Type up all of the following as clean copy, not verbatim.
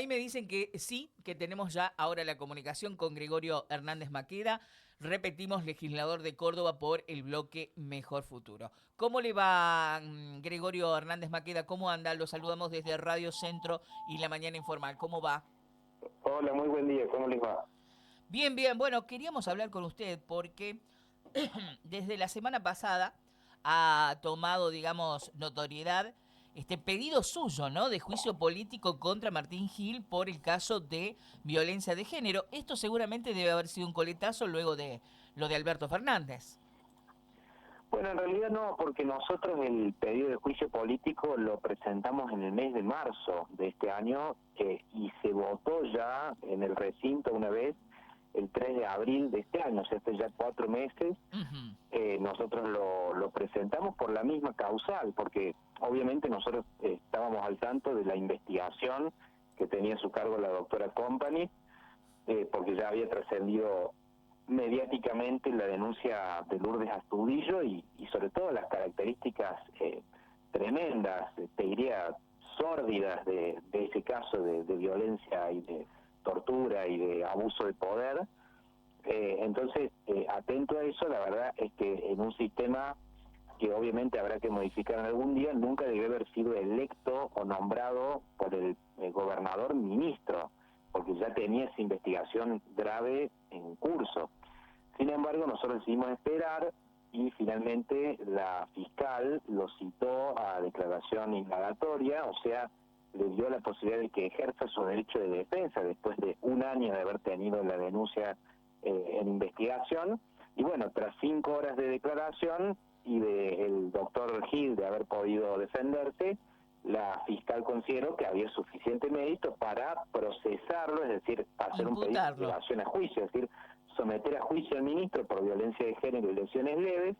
ahí me dicen que sí, que tenemos ya ahora la comunicación con Gregorio Hernández Maqueda. Repetimos, legislador de Córdoba por el bloque Mejor Futuro. ¿Cómo le va, Gregorio Hernández Maqueda? ¿Cómo anda? Lo saludamos desde Radio Centro y La Mañana Informal. ¿Cómo va? Hola, muy buen día, ¿cómo les va? Bien, bien. Bueno, queríamos hablar con usted porque desde la semana pasada ha tomado, digamos, notoriedad este pedido suyo, ¿no? De juicio político contra Martín Gil por el caso de violencia de género. Esto seguramente debe haber sido un coletazo luego de lo de Alberto Fernández. Bueno, en realidad no, porque nosotros el pedido de juicio político lo presentamos en el mes de marzo de este año y se votó ya en el recinto una vez el 3 de abril de este año, o sea, hace ya 4 meses. Ujú. Nosotros lo presentamos por la misma causal, porque obviamente nosotros estábamos al tanto de la investigación que tenía a su cargo la doctora Company, porque ya había trascendido mediáticamente la denuncia de Lourdes Astudillo y sobre todo las características tremendas, te diría sórdidas de ese caso de violencia y de tortura y de abuso de poder. Entonces, atento a eso, la verdad es que en un sistema que obviamente habrá que modificar en algún día, nunca debe haber sido electo o nombrado por el gobernador ministro, porque ya tenía esa investigación grave en curso. Sin embargo, nosotros decidimos esperar y finalmente la fiscal lo citó a declaración indagatoria, o sea, le dio la posibilidad de que ejerza su derecho de defensa después de un año de haber tenido la denuncia en investigación. Y bueno, tras 5 horas de declaración y del doctor Gil de haber podido defenderse, la fiscal consideró que había suficiente mérito para procesarlo, es decir, hacer un pedido de Imputarlo. elevación a juicio, es decir, someter a juicio al ministro por violencia de género y lesiones leves.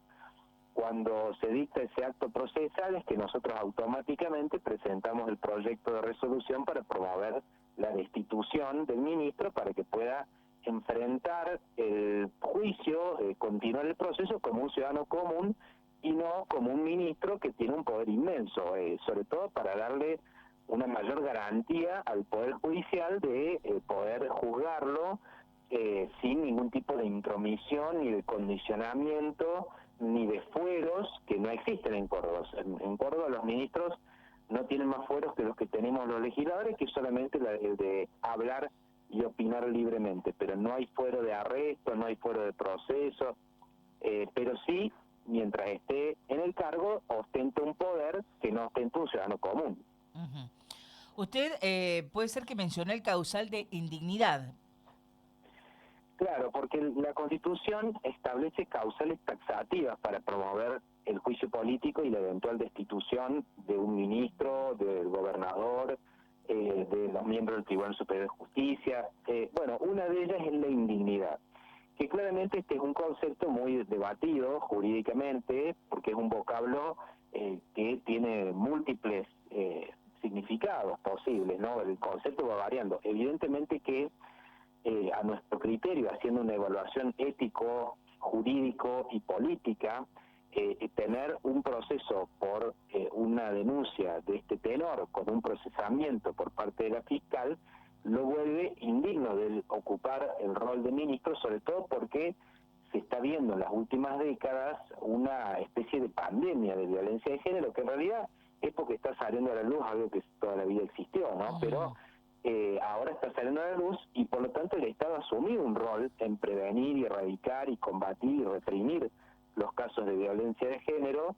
Cuando se dicta ese acto procesal es que nosotros automáticamente presentamos el proyecto de resolución para promover la destitución del ministro para que pueda enfrentar el juicio, continuar el proceso como un ciudadano común y no como un ministro que tiene un poder inmenso, sobre todo para darle una mayor garantía al Poder Judicial de poder juzgarlo sin ningún tipo de intromisión ni de condicionamiento ni de fueros que no existen en Córdoba. En Córdoba los ministros no tienen más fueros que los que tenemos los legisladores, que es solamente el de hablar y opinar libremente, pero no hay fuero de arresto, no hay fuero de proceso, pero sí, mientras esté en el cargo, ostenta un poder que no ostenta un ciudadano común. Ujú. Usted puede ser que mencionó el causal de indignidad. Claro, porque la Constitución establece causales taxativas para promover el juicio político y la eventual destitución de un ministro, del gobernador, de los miembros del Tribunal Superior de Justicia. Bueno, una de ellas es la indignidad, que claramente este es un concepto muy debatido jurídicamente, porque es un vocablo que tiene múltiples significados posibles, ¿no? El concepto va variando. Evidentemente que a nuestro criterio, haciendo una evaluación ético, jurídico y política, tener un proceso por una denuncia de este tenor con un procesamiento por parte de la fiscal lo vuelve indigno de ocupar el rol de ministro, sobre todo porque se está viendo en las últimas décadas una especie de pandemia de violencia de género que en realidad es porque está saliendo a la luz algo que toda la vida existió, ¿no? Pero Ujú. ahora está saliendo a la luz y por lo tanto el Estado ha asumido un rol en prevenir y erradicar y combatir y reprimir los casos de violencia de género,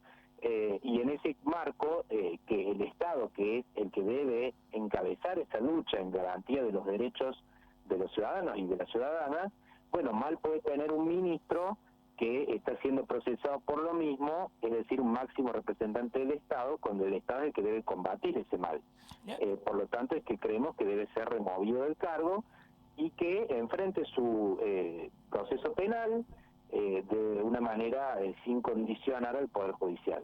y en ese marco que el Estado, que es el que debe encabezar esa lucha en garantía de los derechos de los ciudadanos y de las ciudadanas, bueno, mal puede tener un ministro que está siendo procesado por lo mismo, es decir, un máximo representante del Estado, cuando el Estado es el que debe combatir ese mal. Por lo tanto, es que creemos que debe ser removido del cargo y que enfrente su proceso penal de una manera sin condicionar al Poder Judicial.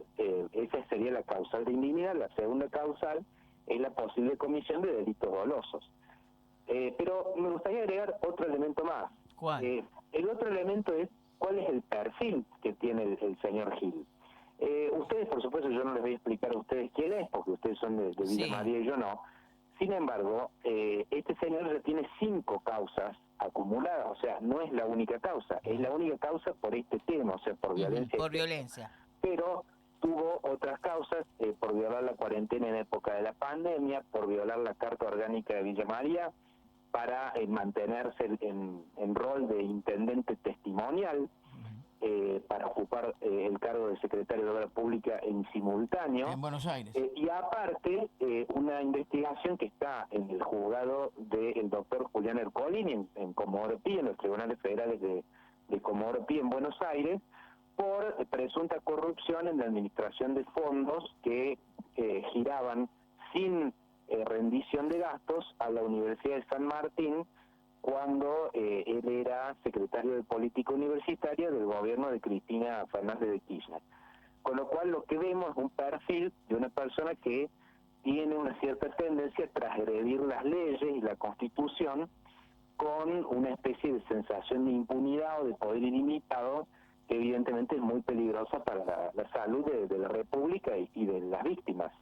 Esa sería la causal de indignidad. La segunda causal es la posible comisión de delitos dolosos. Pero me gustaría agregar otro elemento más. ¿Cuál? El otro elemento es cuál es el perfil que tiene el señor Gil. Ustedes, por supuesto, yo no les voy a explicar a ustedes quién es, porque ustedes son de Villa Sí. María y yo no. Sin embargo, este señor ya tiene 5 causas acumuladas, o sea, no es la única causa, es la única causa por este tema, o sea, por violencia. Por violencia. Pero tuvo otras causas, por violar la cuarentena en época de la pandemia, por violar la Carta Orgánica de Villa María, para mantenerse en rol de intendente testimonial, para ocupar el cargo de secretario de Obra Pública en simultáneo. En Buenos Aires. Y aparte, una investigación que está en el juzgado del doctor Julián Ercolini en Comodoro Pi, en los tribunales federales de Comodoro Pi en Buenos Aires, por presunta corrupción en la administración de fondos que giraban sin rendición de gastos a la Universidad de San Martín, cuando él era secretario de Política Universitaria del gobierno de Cristina Fernández de Kirchner. Con lo cual lo que vemos es un perfil de una persona que tiene una cierta tendencia a transgredir las leyes y la Constitución con una especie de sensación de impunidad o de poder ilimitado, que evidentemente es muy peligrosa para la salud de la República y de las víctimas.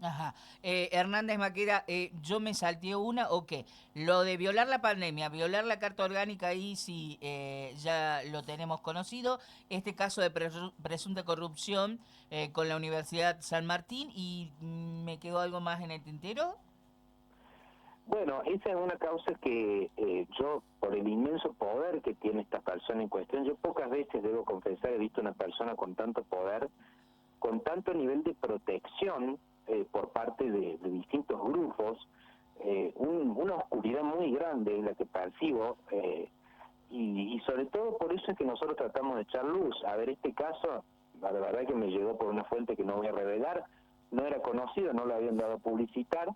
Ajá. Hernández Maqueda, yo me salteé una, ok. Lo de violar la pandemia, violar la Carta Orgánica, ahí sí ya lo tenemos conocido. Este caso de presunta corrupción con la Universidad San Martín, y ¿me quedó algo más en el tintero? Bueno, esa es una causa que yo, por el inmenso poder que tiene esta persona en cuestión, yo pocas veces, debo confesar, he visto una persona con tanto poder, con tanto nivel de protección por parte de distintos grupos, una oscuridad muy grande en la que percibo, y sobre todo por eso es que nosotros tratamos de echar luz. A ver, este caso, la verdad que me llegó por una fuente que no voy a revelar, no era conocido, no lo habían dado a publicitar,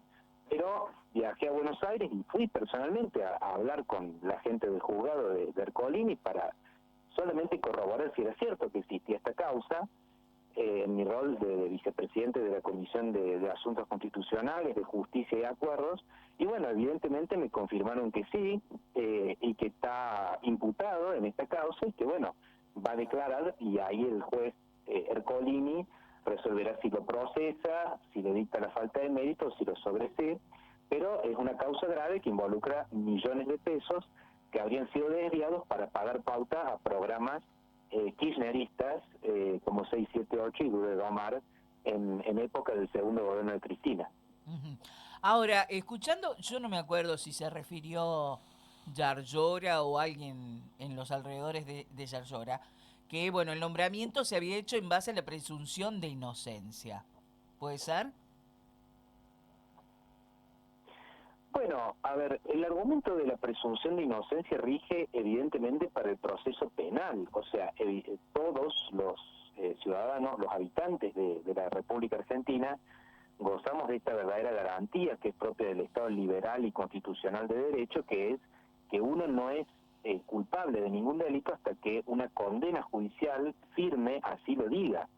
pero viajé a Buenos Aires y fui personalmente a hablar con la gente del juzgado de Ercolini para solamente corroborar si era cierto que existía esta causa, en mi rol de vicepresidente de la Comisión de Asuntos Constitucionales, de Justicia y Acuerdos, y bueno, evidentemente me confirmaron que sí, y que está imputado en esta causa, y que bueno, va a declarar, y ahí el juez Ercolini resolverá si lo procesa, si le dicta la falta de mérito, si lo sobresee, pero es una causa grave que involucra millones de pesos que habrían sido desviados para pagar pauta a programas kirchneristas como 678 y Duro de Domar en época del segundo gobierno de Cristina. Ahora, escuchando, yo no me acuerdo si se refirió Yarlora o alguien en los alrededores de Yarlora, que bueno, el nombramiento se había hecho en base a la presunción de inocencia. ¿Puede ser? Bueno, a ver, el argumento de la presunción de inocencia rige evidentemente para el proceso penal, o sea, todos los ciudadanos, los habitantes de la República Argentina, gozamos de esta verdadera garantía que es propia del Estado liberal y constitucional de derecho, que es que uno no es culpable de ningún delito hasta que una condena judicial firme así lo diga.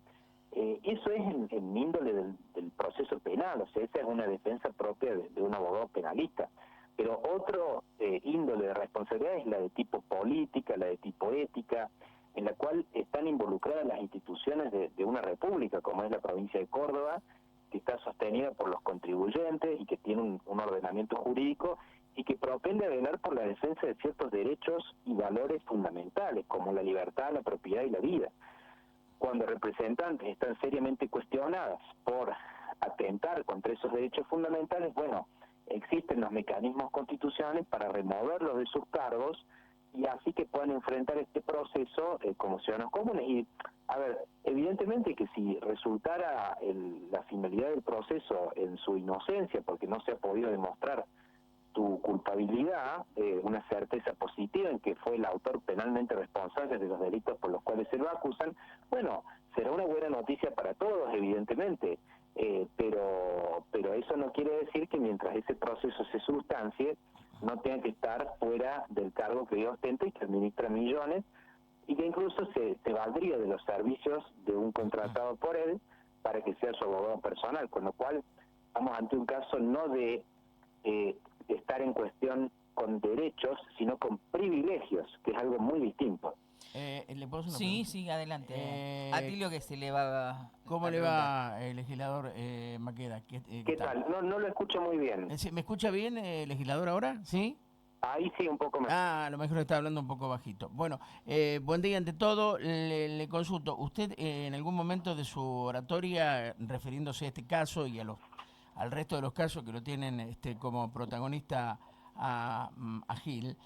Eso es en índole del proceso penal, o sea, esa es una defensa propia de un abogado penalista. Pero otro índole de responsabilidad es la de tipo política, la de tipo ética, en la cual están involucradas las instituciones de una república, como es la provincia de Córdoba, que está sostenida por los contribuyentes y que tiene un ordenamiento jurídico y que propende a velar por la defensa de ciertos derechos y valores fundamentales, como la libertad, la propiedad y la vida. Cuando representantes están seriamente cuestionadas por atentar contra esos derechos fundamentales, bueno, existen los mecanismos constitucionales para removerlos de sus cargos y así que puedan enfrentar este proceso como ciudadanos comunes. Y, a ver, evidentemente que si resultara la finalidad del proceso en su inocencia, porque no se ha podido demostrar tu culpabilidad, una certeza positiva en que fue el autor penalmente responsable de los delitos por los cuales se lo acusan, bueno, será una buena noticia para todos, evidentemente, pero eso no quiere decir que mientras ese proceso se sustancie, no tenga que estar fuera del cargo que ella ostenta y que administra millones, y que incluso se valdría de los servicios de un contratado por él para que sea su abogado personal, con lo cual estamos ante un caso no de estar en cuestión con derechos, sino con privilegios, que es algo muy distinto. ¿Le puedo hacer una Sí, pregunta? sí, adelante. Atilio, que se le va ¿Cómo a le preguntar. va, legislador Maqueda? ¿Qué ¿Qué tal? tal? No lo escucho muy bien. ¿Me escucha bien, legislador, ahora? ¿Sí? Ahí sí, un poco mejor. Ah, a lo mejor está hablando un poco bajito. Bueno, buen día ante todo. Le consulto, ¿usted en algún momento de su oratoria, refiriéndose a este caso y al resto de los casos que lo tienen como protagonista a Gil,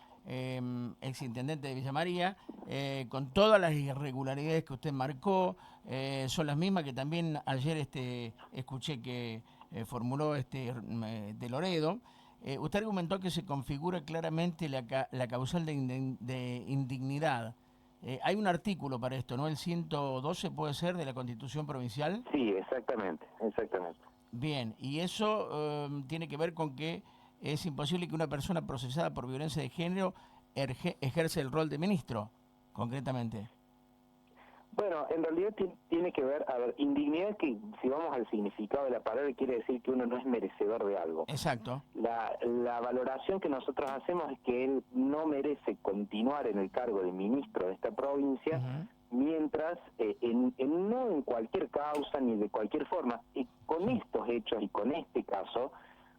exintendente de Villa María, con todas las irregularidades que usted marcó, son las mismas que también ayer escuché que formuló de Loredo? Usted argumentó que se configura claramente la causal de indignidad. Hay un artículo para esto, ¿no? El 112 puede ser de la Constitución Provincial. Sí, exactamente, exactamente. Bien, y eso tiene que ver con que es imposible que una persona procesada por violencia de género ejerce el rol de ministro, concretamente. Bueno, en realidad tiene que ver, a ver, indignidad, que si vamos al significado de la palabra, quiere decir que uno no es merecedor de algo. Exacto. La valoración que nosotros hacemos es que él no merece continuar en el cargo de ministro de esta provincia, Ujú. mientras, no en cualquier causa ni de cualquier forma, y con estos hechos y con este caso,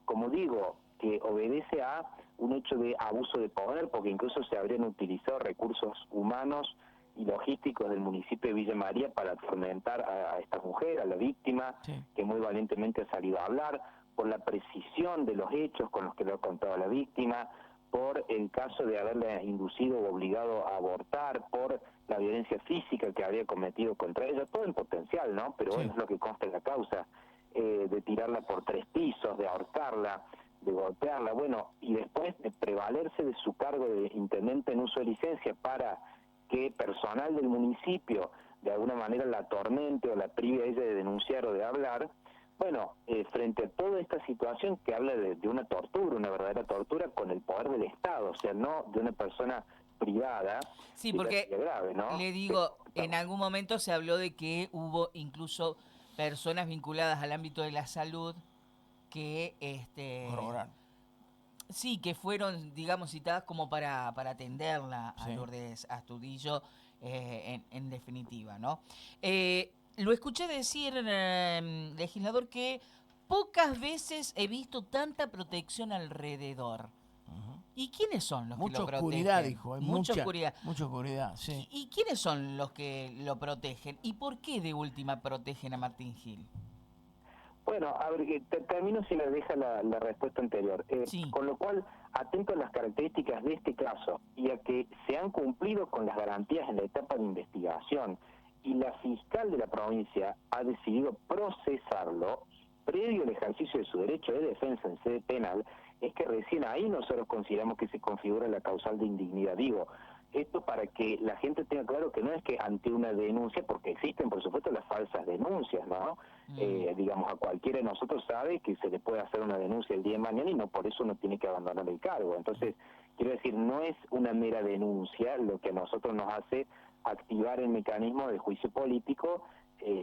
como digo, que obedece a un hecho de abuso de poder, porque incluso se habrían utilizado recursos humanos y logísticos del municipio de Villa María para atormentar a esta mujer, a la víctima, Sí. que muy valientemente ha salido a hablar, por la precisión de los hechos con los que lo ha contado la víctima, por el caso de haberle inducido o obligado a abortar, por la violencia física que habría cometido contra ella, todo en potencial, ¿no? Pero bueno, Sí. es lo que consta en la causa, de tirarla por 3 pisos, de ahorcarla, de golpearla, bueno, y después de prevalerse de su cargo de intendente en uso de licencia para que personal del municipio de alguna manera la atormente o la prive a ella de denunciar o de hablar. Bueno, frente a toda esta situación que habla de una tortura, una verdadera tortura con el poder del Estado, o sea, no de una persona privada, Sí, que ya porque sería grave, ¿no? le digo, en algún momento se habló de que hubo incluso personas vinculadas al ámbito de la salud que Corroborar. sí, que fueron, digamos, citadas como para atenderla a Sí. Lourdes Astudillo, en definitiva, ¿no? Lo escuché decir, legislador, que pocas veces he visto tanta protección alrededor. Ujú. ¿Y quiénes son los que Mucha lo oscuridad, protegen? dijo. Hay Mucha oscuridad. mucha oscuridad, sí. ¿Y quiénes son los que lo protegen? ¿Y por qué de última protegen a Martín Gil? Bueno, a ver, termino si le deja la respuesta anterior. Sí. Con lo cual, atento a las características de este caso y a que se han cumplido con las garantías en la etapa de investigación y la fiscal de la provincia ha decidido procesarlo previo al ejercicio de su derecho de defensa en sede penal, es que recién ahí nosotros consideramos que se configura la causal de indignidad. Digo, esto para que la gente tenga claro que no es que ante una denuncia, porque existen por supuesto las falsas denuncias, ¿no? Digamos, a cualquiera de nosotros sabe que se le puede hacer una denuncia el día de mañana y no por eso uno tiene que abandonar el cargo. Entonces, quiero decir, no es una mera denuncia lo que a nosotros nos hace activar el mecanismo de juicio político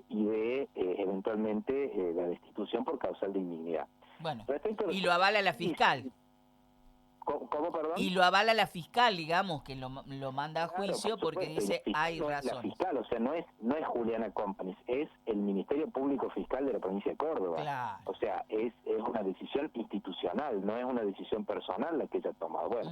y de eventualmente la destitución por causal de indignidad. Bueno, Respecto a y lo avala la sí, fiscal. ¿Cómo, perdón? Y lo avala la fiscal, digamos, que lo manda a Claro, juicio por porque supuesto, y la dice fiscal hay no es la razones. fiscal, o sea, no es Juliana Companies, es el Ministerio Público Fiscal de la provincia de Córdoba. Claro. O sea, es una decisión institucional, no es una decisión personal la que ella ha tomado. Bueno,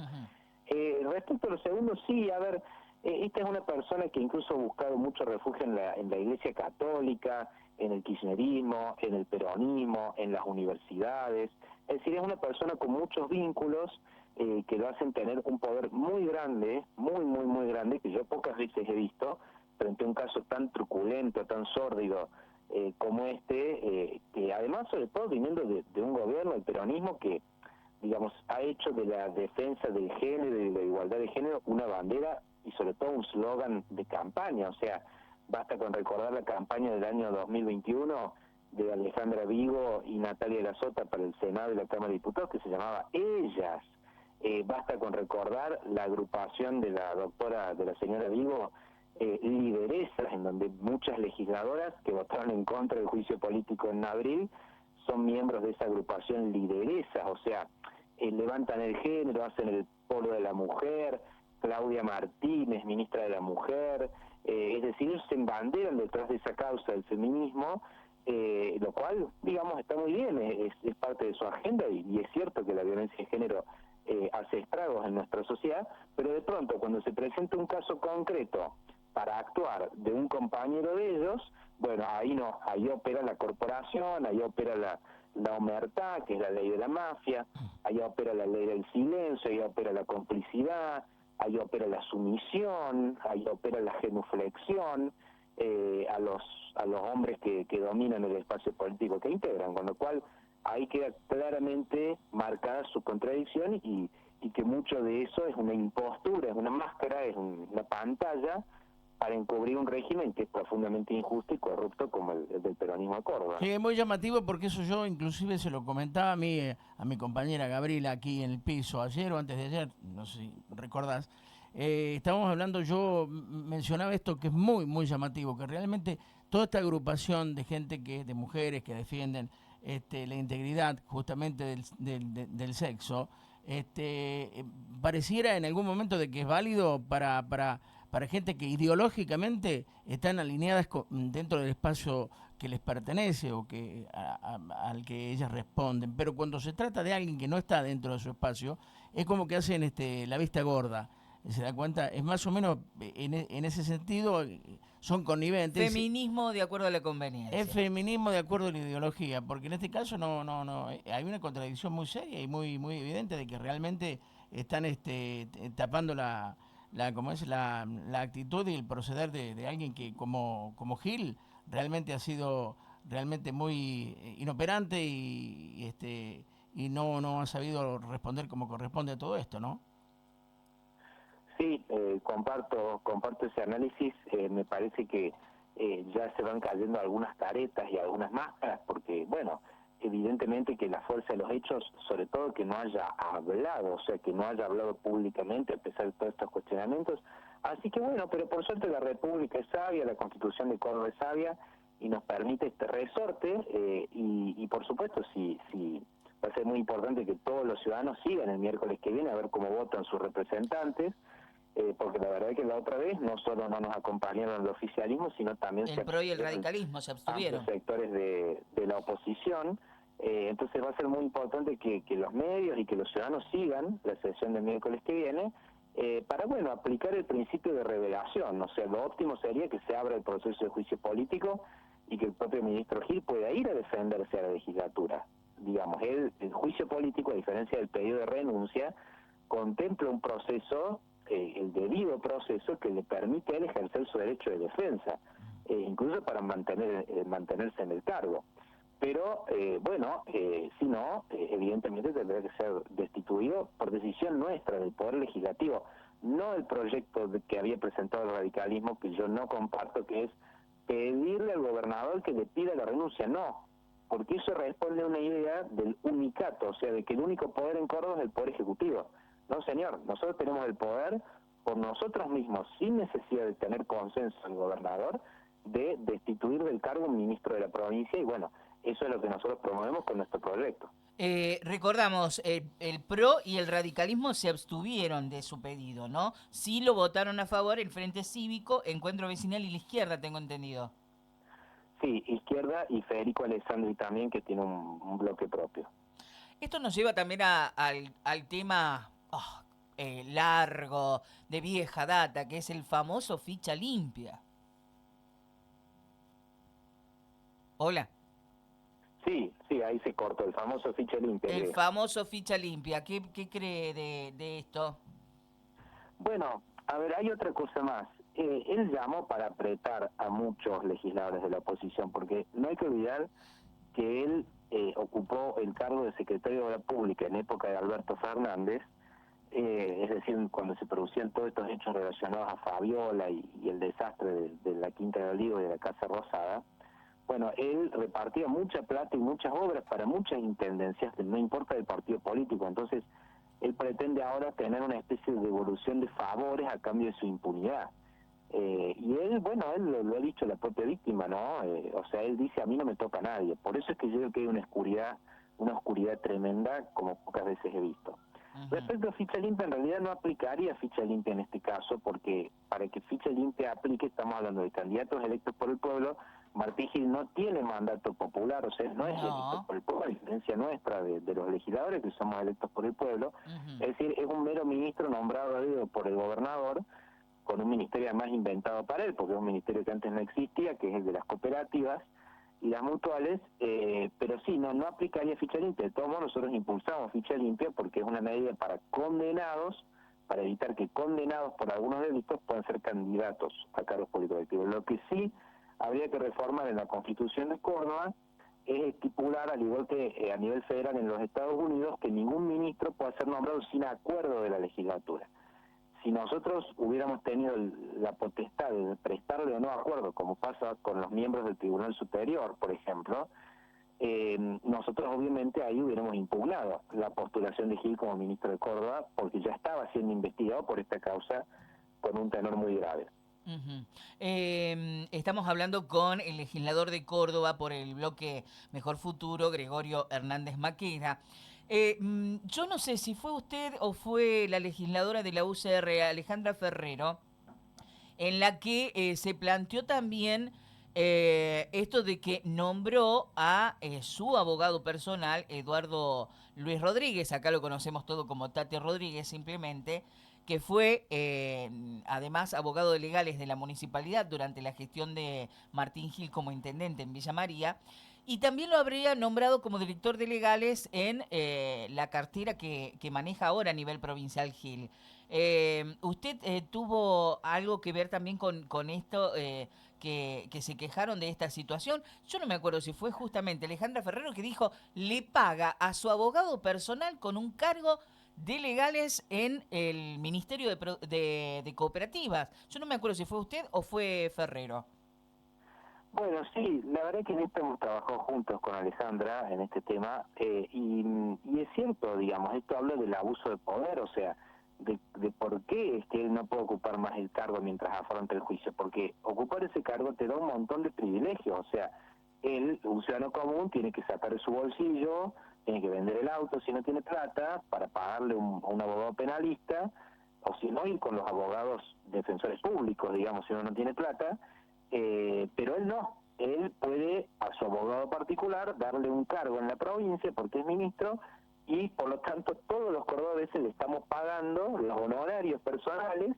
respecto a lo segundo, sí, a ver, esta es una persona que incluso ha buscado mucho refugio en la Iglesia Católica, en el kirchnerismo, en el peronismo, en las universidades. Es decir, es una persona con muchos vínculos que lo hacen tener un poder muy grande, muy grande, que yo pocas veces he visto, frente a un caso tan truculento, tan sórdido como que además, sobre todo, viniendo de un gobierno, el peronismo, que digamos, ha hecho de la defensa del género y de la igualdad de género una bandera y sobre todo un slogan de campaña. O sea, basta con recordar la campaña del año 2021 de Alejandra Vigo y Natalia Lazota para el Senado y la Cámara de Diputados, que se llamaba Ellas. Basta con recordar la agrupación de la señora Vigo, Lideresas, en donde muchas legisladoras que votaron en contra del juicio político en abril son miembros de esa agrupación Lideresas, o sea, levantan el género, hacen el polo de la mujer, Claudia Martínez, ministra de la Mujer, es decir, ellos se embanderan detrás de esa causa del feminismo, lo cual, digamos, está muy bien, es parte de su agenda y es cierto que la violencia de género hace estragos en nuestra sociedad, pero de pronto cuando se presenta un caso concreto para actuar de un compañero de ellos, bueno, ahí no, ahí opera la corporación, ahí opera la omertá, que es la ley de la mafia, ahí opera la ley del silencio, ahí opera la complicidad, ahí opera la sumisión, ahí opera la genuflexión, a los hombres que dominan el espacio político que integran, con lo cual ahí queda claramente marcada su contradicción y que mucho de eso es una impostura, es una máscara, es una pantalla para encubrir un régimen que es profundamente injusto y corrupto como el del peronismo de Córdoba. Sí, es muy llamativo porque eso yo inclusive se lo comentaba a mi compañera Gabriela aquí en el piso ayer o antes de ayer, no sé si recordás. Estábamos hablando, yo mencionaba esto que es muy, muy llamativo, que realmente toda esta agrupación de gente de mujeres que defienden la integridad justamente del sexo, pareciera en algún momento de que es válido para gente que ideológicamente están alineadas dentro del espacio que les pertenece o que al que ellas responden, pero cuando se trata de alguien que no está dentro de su espacio, es como que hacen la vista gorda. ¿Se da cuenta? Es más o menos en ese sentido, son conniventes. Feminismo de acuerdo a la conveniencia. Es feminismo de acuerdo a la ideología, porque en este caso no hay una contradicción muy seria y muy evidente de que realmente están tapando como es la actitud y el proceder de alguien que como Gil realmente ha sido realmente muy inoperante y no ha sabido responder como corresponde a todo esto, ¿no? Sí, comparto ese análisis. Me parece que ya se van cayendo algunas caretas y algunas máscaras, porque, bueno, evidentemente que la fuerza de los hechos, sobre todo que no haya hablado, o sea, que no haya hablado públicamente a pesar de todos estos cuestionamientos. Así que, bueno, pero por suerte la República es sabia, la Constitución de Córdoba es sabia y nos permite este resorte y por supuesto, si va a ser muy importante que todos los ciudadanos sigan el miércoles que viene a ver cómo votan sus representantes, porque la verdad es que la otra vez no solo no nos acompañaron el oficialismo, sino también el PRO y el radicalismo se abstuvieron. Amplios sectores de la oposición. Entonces va a ser muy importante que los medios y que los ciudadanos sigan la sesión del miércoles que viene para, bueno, aplicar el principio de revelación. O sea, lo óptimo sería que se abra el proceso de juicio político y que el propio ministro Gil pueda ir a defenderse a la legislatura. Digamos, el juicio político, a diferencia del pedido de renuncia, contempla un proceso, el debido proceso que le permite a él ejercer su derecho de defensa, incluso para mantenerse en el cargo. Pero, bueno, si no, evidentemente tendrá que ser destituido por decisión nuestra, del Poder Legislativo, no el proyecto que había presentado el radicalismo, que yo no comparto, que es pedirle al gobernador que le pida la renuncia. No, porque eso responde a una idea del unicato, o sea, de que el único poder en Córdoba es el Poder Ejecutivo. No, señor, nosotros tenemos el poder por nosotros mismos, sin necesidad de tener consenso del gobernador, de destituir del cargo un ministro de la provincia y, bueno, eso es lo que nosotros promovemos con nuestro proyecto. Recordamos, el PRO y el radicalismo se abstuvieron de su pedido, ¿no? Sí lo votaron a favor el Frente Cívico, Encuentro Vecinal y la Izquierda, tengo entendido. Sí, Izquierda y Federico Alessandri también, que tiene un bloque propio. Esto nos lleva también al tema largo, de vieja data, que es el famoso ficha limpia. Hola. Sí, ahí se cortó, el famoso ficha limpia. El famoso ficha limpia. ¿Qué cree de esto? Bueno, a ver, hay otra cosa más. Él llamó para apretar a muchos legisladores de la oposición, porque no hay que olvidar que él ocupó el cargo de secretario de Obra Pública en época de Alberto Fernández, es decir, cuando se producían todos estos hechos relacionados a Fabiola y el desastre de la Quinta de Olivo y de la Casa Rosada. Bueno, él repartía mucha plata y muchas obras para muchas intendencias, no importa el partido político. Entonces, él pretende ahora tener una especie de devolución de favores a cambio de su impunidad. Y él, bueno, él lo ha dicho la propia víctima, ¿no? O sea, él dice, a mí no me toca a nadie. Por eso es que yo creo que hay una oscuridad tremenda como pocas veces he visto. Respecto a ficha limpia, en realidad no aplicaría ficha limpia en este caso, porque para que ficha limpia aplique, estamos hablando de candidatos electos por el pueblo. Martín Gil no tiene mandato popular, o sea, no es electo por el pueblo, a diferencia nuestra de los legisladores que somos electos por el pueblo. Es decir, es un mero ministro nombrado a dedo por el gobernador, con un ministerio además inventado para él, porque es un ministerio que antes no existía, que es el de las cooperativas y las mutuales, pero sí, no aplicaría ficha limpia. De todos modos, nosotros impulsamos ficha limpia porque es una medida para condenados, para evitar que condenados por algunos delitos puedan ser candidatos a cargos políticos activos. Lo que sí habría que reformar en la Constitución de Córdoba es estipular, al igual que a nivel federal en los Estados Unidos, que ningún ministro pueda ser nombrado sin acuerdo de la legislatura. Si nosotros hubiéramos tenido la potestad de prestarle o no acuerdo, como pasa con los miembros del Tribunal Superior, por ejemplo, nosotros obviamente ahí hubiéramos impugnado la postulación de Gil como ministro de Córdoba, porque ya estaba siendo investigado por esta causa con un tenor muy grave. Estamos hablando con el legislador de Córdoba por el bloque Mejor Futuro, Gregorio Hernández Maqueda. Yo no sé si fue usted o fue la legisladora de la UCR, Alejandra Ferrero, en la que se planteó también esto de que nombró a su abogado personal, Eduardo Luis Rodríguez, acá lo conocemos todo como Tati Rodríguez simplemente, que fue además abogado de legales de la municipalidad durante la gestión de Martín Gil como intendente en Villa María, y también lo habría nombrado como director de legales en la cartera que maneja ahora a nivel provincial Gil. ¿Usted tuvo algo que ver también con esto que se quejaron de esta situación? Yo no me acuerdo si fue justamente Alejandra Ferrero que dijo le paga a su abogado personal con un cargo de legales en el Ministerio de Cooperativas. Yo no me acuerdo si fue usted o fue Ferrero. Bueno, sí, la verdad es que en esto hemos trabajado juntos con Alejandra en este tema, y es cierto, digamos, esto habla del abuso de poder, o sea, de por qué es que él no puede ocupar más el cargo mientras afronta el juicio, porque ocupar ese cargo te da un montón de privilegios, o sea, él, un ciudadano común, tiene que sacar de su bolsillo, tiene que vender el auto si no tiene plata, para pagarle a un abogado penalista, o si no, ir con los abogados defensores públicos, digamos, si uno no tiene plata. Pero él no, él puede a su abogado particular darle un cargo en la provincia porque es ministro, y por lo tanto todos los cordobeses le estamos pagando los honorarios personales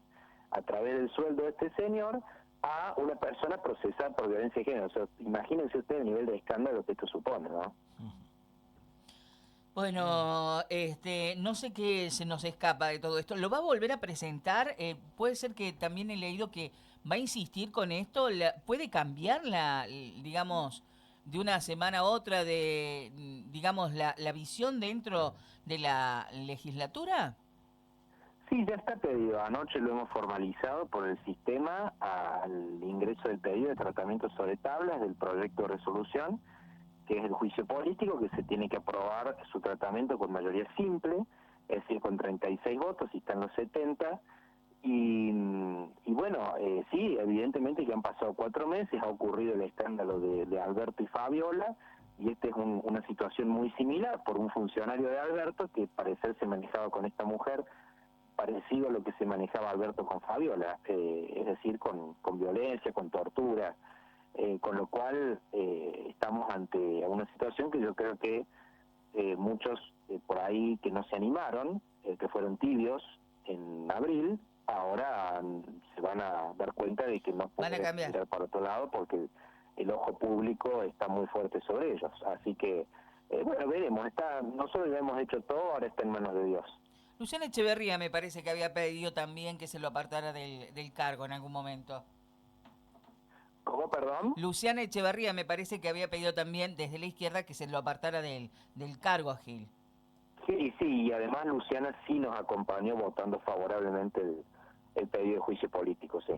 a través del sueldo de este señor a una persona procesada por violencia de género. O sea, imagínense ustedes el nivel de escándalo que esto supone, ¿no? Bueno, no sé qué se nos escapa de todo esto. ¿Lo va a volver a presentar? Puede ser que también he leído que va a insistir con esto. ¿Puede cambiar digamos, de una semana a otra digamos, la visión dentro de la legislatura? Sí, ya está pedido. Anoche lo hemos formalizado por el sistema al ingreso del pedido de tratamiento sobre tablas del proyecto de resolución, que es el juicio político, que se tiene que aprobar su tratamiento con mayoría simple, es decir, con 36 votos, y están los 70, y bueno, sí, evidentemente que han pasado 4 meses, ha ocurrido el escándalo de Alberto y Fabiola, y esta es una situación muy similar por un funcionario de Alberto que parecer se manejaba con esta mujer parecido a lo que se manejaba Alberto con Fabiola, es decir, con violencia, con tortura. Con lo cual estamos ante una situación que yo creo que muchos por ahí que no se animaron, que fueron tibios en abril, ahora se van a dar cuenta de que no pueden mirar para otro lado porque el ojo público está muy fuerte sobre ellos. Así que, bueno, veremos. Nosotros ya hemos hecho todo, ahora está en manos de Dios. Luciana Echeverría me parece que había pedido también que se lo apartara del cargo en algún momento. ¿Cómo, perdón? Luciana Echeverría me parece que había pedido también desde la izquierda que se lo apartara del cargo a Gil. Sí, y además Luciana sí nos acompañó votando favorablemente el pedido de juicio político, sí.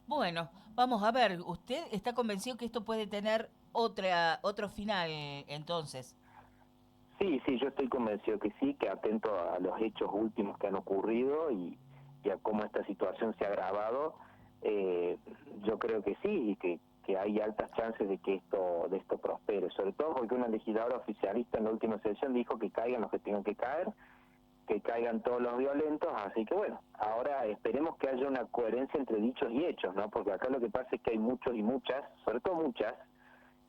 Bueno, vamos a ver, ¿usted está convencido que esto puede tener otro final entonces? Sí, yo estoy convencido que sí, que atento a los hechos últimos que han ocurrido y a cómo esta situación se ha agravado, yo creo que sí, y que hay altas chances de que esto prospere, sobre todo porque una legisladora oficialista en la última sesión dijo que caigan los que tengan que caer, que caigan todos los violentos, así que bueno, ahora esperemos que haya una coherencia entre dichos y hechos, ¿no? Porque acá lo que pasa es que hay muchos y muchas, sobre todo muchas,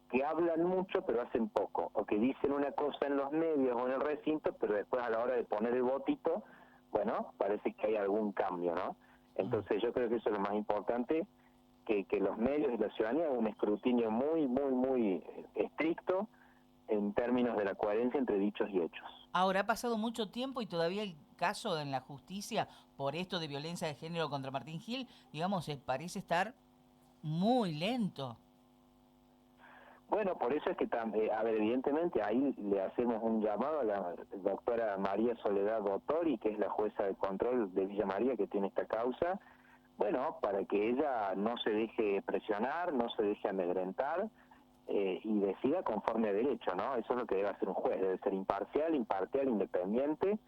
que hablan mucho pero hacen poco, o que dicen una cosa en los medios o en el recinto, pero después a la hora de poner el votito, bueno, parece que hay algún cambio, ¿no? Entonces yo creo que eso es lo más importante, que los medios y la ciudadanía hagan un escrutinio muy estricto en términos de la coherencia entre dichos y hechos. Ahora, ha pasado mucho tiempo y todavía el caso en la justicia por esto de violencia de género contra Martín Gil, digamos, parece estar muy lento. Bueno, por eso es que, a ver, evidentemente ahí le hacemos un llamado a la doctora María Soledad Dottori, que es la jueza de control de Villa María que tiene esta causa, bueno, para que ella no se deje presionar, no se deje amedrentar y decida conforme a derecho, ¿no? Eso es lo que debe hacer un juez, debe ser imparcial, independiente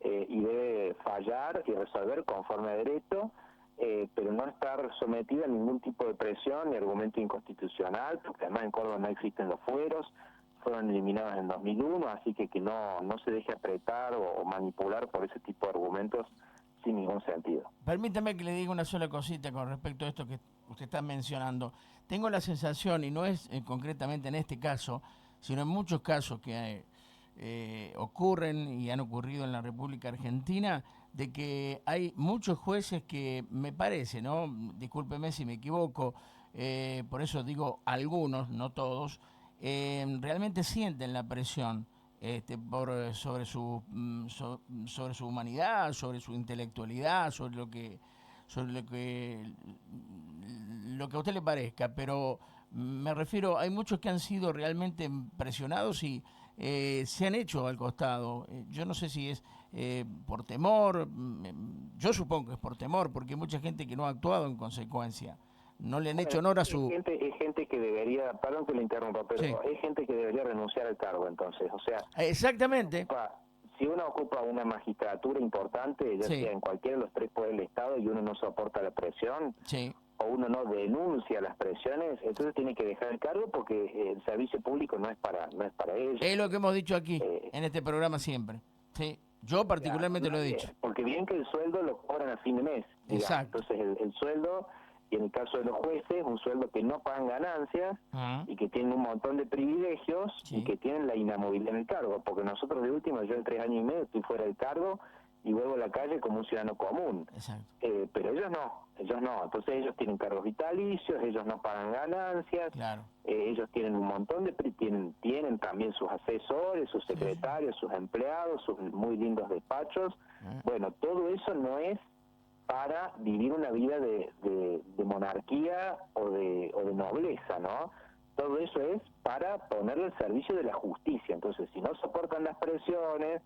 y debe fallar y resolver conforme a derecho, pero no estar sometida a ningún tipo de presión ni argumento inconstitucional, porque además en Córdoba no existen los fueros, fueron eliminados en 2001, así que no se deje apretar o manipular por ese tipo de argumentos sin ningún sentido. Permítame que le diga una sola cosita con respecto a esto que usted está mencionando. Tengo la sensación, y no es concretamente en este caso, sino en muchos casos que ocurren y han ocurrido en la República Argentina, de que hay muchos jueces que, me parece, ¿no? Discúlpeme si me equivoco, por eso digo algunos, no todos, realmente sienten la presión sobre su humanidad, sobre su intelectualidad, sobre lo que a usted le parezca, pero me refiero, hay muchos que han sido realmente presionados y se han hecho al costado. Yo no sé si es por temor, yo supongo que es por temor, porque hay mucha gente que no ha actuado en consecuencia. No le han hecho honor a su... Es gente que debería, perdón que le interrumpa, pero Sí. es gente que debería renunciar al cargo entonces, o sea... Exactamente. Si uno ocupa una magistratura importante, ya Sí. sea en cualquiera de los tres poderes del Estado, y uno no soporta la presión, Sí. o uno no denuncia las presiones, entonces tiene que dejar el cargo porque el servicio público no es para ellos. Es lo que hemos dicho aquí, en este programa siempre. Sí. Yo particularmente lo he dicho. Porque bien que el sueldo lo cobran a fin de mes. Digamos. Exacto. Entonces el sueldo, y en el caso de los jueces, un sueldo que no pagan ganancias y que tienen un montón de privilegios y que tienen la inamovilidad en el cargo. Porque nosotros de último, yo en 3 años y medio estoy fuera del cargo y vuelvo a la calle como un ciudadano común. Exacto. Pero ellos no. Entonces ellos tienen cargos vitalicios, ellos no pagan ganancias, Claro. ellos tienen un montón de... tienen también sus asesores, sus secretarios, sus empleados, sus muy lindos despachos. Bueno, todo eso no es para vivir una vida de monarquía o de nobleza, ¿no? Todo eso es para ponerle al servicio de la justicia. Entonces, si no soportan las presiones,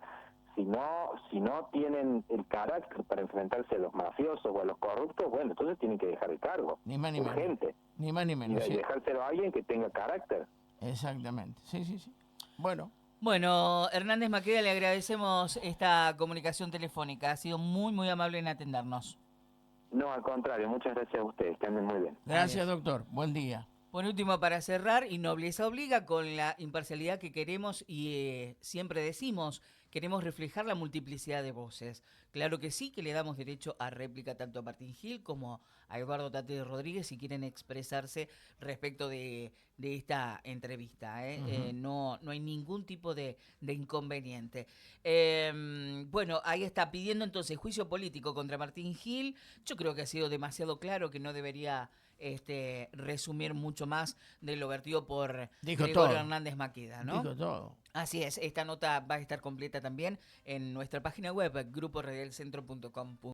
si no tienen el carácter para enfrentarse a los mafiosos o a los corruptos, bueno, entonces tienen que dejar el cargo. Ni más ni menos. Urgente. Ni más ni menos. Y dejárselo a alguien que tenga carácter. Exactamente. Sí. Bueno. Bueno, Hernández Maqueda, le agradecemos esta comunicación telefónica. Ha sido muy amable en atendernos. No, al contrario, muchas gracias a ustedes, que anden muy bien. Gracias, doctor. Buen día. Por último, para cerrar, y nobleza obliga, con la imparcialidad que queremos y siempre decimos, queremos reflejar la multiplicidad de voces. Claro que sí, que le damos derecho a réplica tanto a Martín Gil como a Eduardo Tate Rodríguez si quieren expresarse respecto de esta entrevista. No hay ningún tipo de inconveniente. Bueno, ahí está pidiendo entonces juicio político contra Martín Gil. Yo creo que ha sido demasiado claro, que no debería resumir mucho más de lo vertido por Gregorio Hernández Maqueda, ¿no? Dijo todo. Así es, esta nota va a estar completa también en nuestra página web, gruporadialcentro.com.